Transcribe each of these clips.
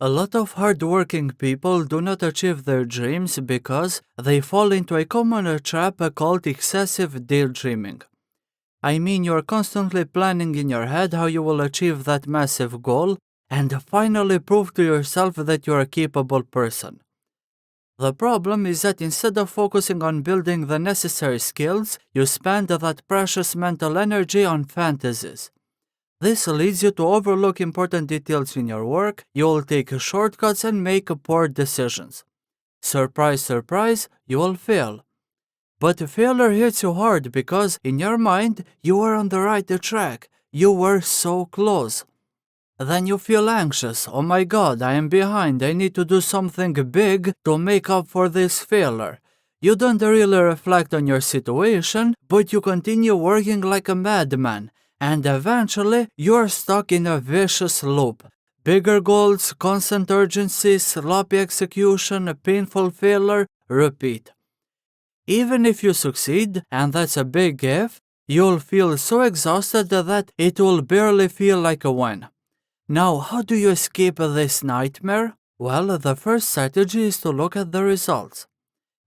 A lot of hardworking people do not achieve their dreams because they fall into a common trap called excessive daydreaming. I mean, you're constantly planning in your head how you will achieve that massive goal and finally prove to yourself that you're a capable person. The problem is that instead of focusing on building the necessary skills, you spend that precious mental energy on fantasies. This leads you to overlook important details in your work, you will take shortcuts and make poor decisions. Surprise, surprise, you will fail. But failure hits you hard because, in your mind, you were on the right track. You were so close. Then you feel anxious. Oh my god, I am behind. I need to do something big to make up for this failure. You don't really reflect on your situation, but you continue working like a madman. And eventually, you're stuck in a vicious loop. Bigger goals, constant urgency, sloppy execution, painful failure, repeat. Even if you succeed, and that's a big if, you'll feel so exhausted that it will barely feel like a win. Now, how do you escape this nightmare? Well, the first strategy is to look at the results.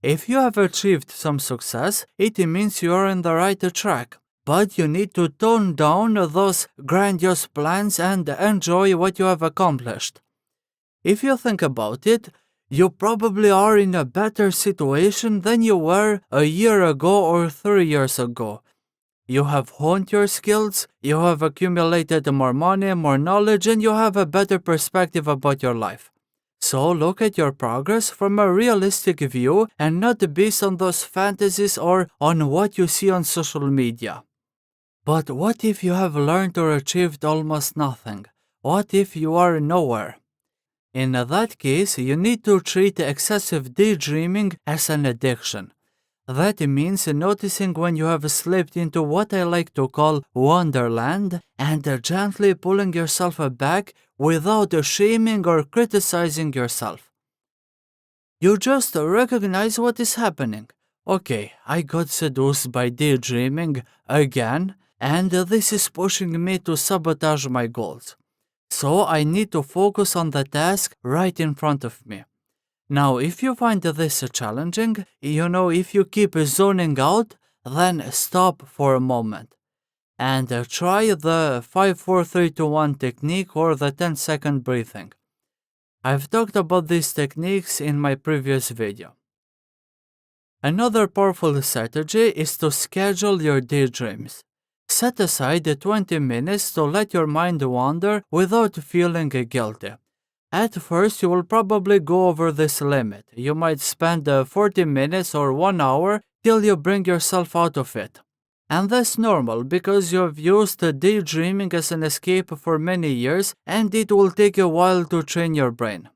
If you have achieved some success, it means you are on the right track. But you need to tone down those grandiose plans and enjoy what you have accomplished. If you think about it, you probably are in a better situation than you were a year ago or 3 years ago. You have honed your skills, you have accumulated more money, more knowledge, and you have a better perspective about your life. So look at your progress from a realistic view and not based on those fantasies or on what you see on social media. But what if you have learned or achieved almost nothing? What if you are nowhere? In that case, you need to treat excessive daydreaming as an addiction. That means noticing when you have slipped into what I like to call wonderland and gently pulling yourself back without shaming or criticizing yourself. You just recognize what is happening. Okay, I got seduced by daydreaming again, and this is pushing me to sabotage my goals. So I need to focus on the task right in front of me. Now, if you find this challenging, if you keep zoning out, then stop for a moment. And try the 5-4-3-2-1 technique or the 10-second breathing. I've talked about these techniques in my previous video. Another powerful strategy is to schedule your daydreams. Set aside 20 minutes to let your mind wander without feeling guilty. At first, you will probably go over this limit. You might spend 40 minutes or 1 hour till you bring yourself out of it. And that's normal because you have used daydreaming as an escape for many years and it will take a while to train your brain.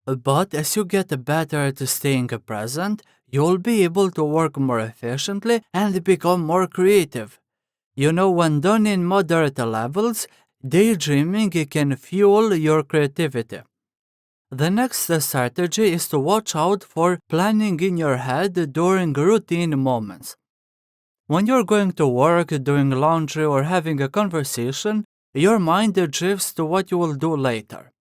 But as you get better at staying present, you'll be able to work more efficiently and become more creative. When done in moderate levels, daydreaming can fuel your creativity. The next strategy is to watch out for planning in your head during routine moments. When you're going to work, doing laundry, or having a conversation, your mind drifts to what you will do later.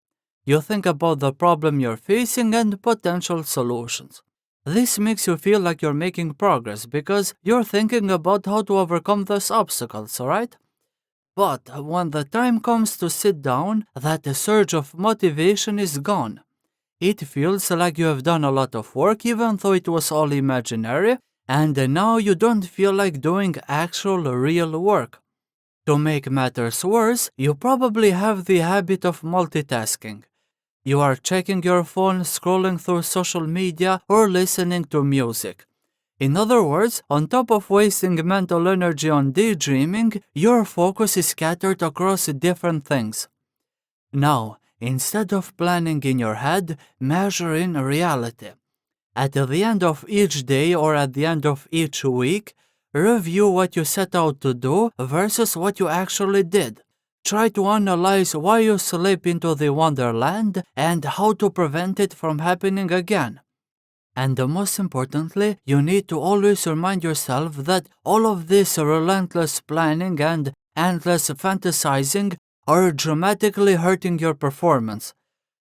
You think about the problem you're facing and potential solutions. This makes you feel like you're making progress because you're thinking about how to overcome those obstacles, right? But when the time comes to sit down, that surge of motivation is gone. It feels like you have done a lot of work even though it was all imaginary, and now you don't feel like doing actual real work. To make matters worse, you probably have the habit of multitasking. You are checking your phone, scrolling through social media, or listening to music. In other words, on top of wasting mental energy on daydreaming, your focus is scattered across different things. Now, instead of planning in your head, measure in reality. At the end of each day or at the end of each week, review what you set out to do versus what you actually did. Try to analyze why you slip into the wonderland and how to prevent it from happening again. And most importantly, you need to always remind yourself that all of this relentless planning and endless fantasizing are dramatically hurting your performance.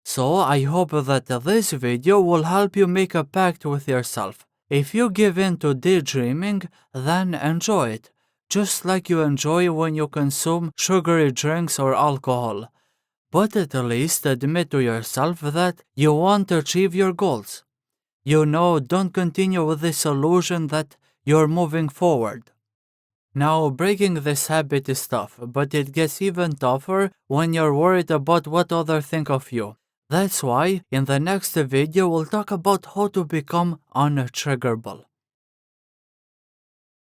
So I hope that this video will help you make a pact with yourself. If you give in to daydreaming, then enjoy it, just like you enjoy when you consume sugary drinks or alcohol. But at least admit to yourself that you want to achieve your goals. Don't continue with this illusion that you're moving forward. Now, breaking this habit is tough, but it gets even tougher when you're worried about what others think of you. That's why, in the next video, we'll talk about how to become untriggerable.